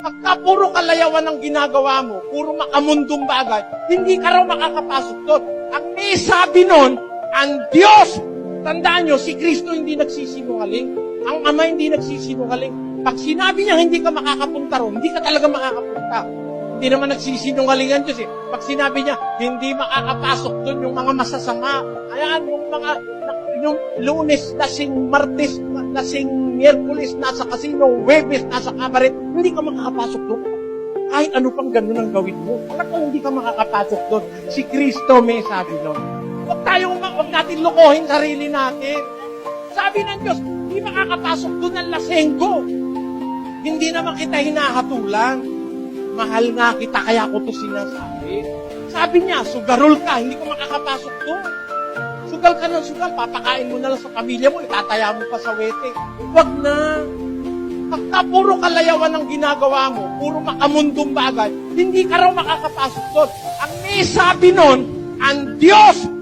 Pagka puro kalayawan ang ginagawa mo, puro makamundong bagay, hindi ka raw makakapasok doon. Ang may sabi nun, ang Diyos, tandaan nyo, si Kristo hindi nagsisinungaling. Ang Ama hindi nagsisinungaling. Pag sinabi niya hindi ka makakapunta ron, hindi ka talaga makakapunta. Hindi naman nagsisinungaling ang Diyos eh. Pag sinabi niya, hindi makakapasok doon yung mga masasama. Ayan, yung Lunes, lasing Martes, lasing Miyerkules, nasa kasino, Huwebes, nasa kabaret, hindi ka makakapasok doon. Kahit ano pang ganun ang gawin mo. Talagang hindi ka makakapasok doon. Si Kristo may sabi doon. Huwag natin lokohin sarili natin. Sabi ng Diyos, hindi makakapasok doon ang lasenggo. Hindi naman kita hinahatulan. Mahal nga kita, kaya ko to sinasabi. Sabi niya, sugarol ka, hindi ka makakapasok doon. Sugal ka ng sugal, papakain mo na lang sa pamilya mo, itataya mo pa sa wete. Huwag na. Pagka puro kalayawan ang ginagawa mo, puro makamundong bagay, hindi ka raw makakapasok doon. Ang may sabi nun, ang Diyos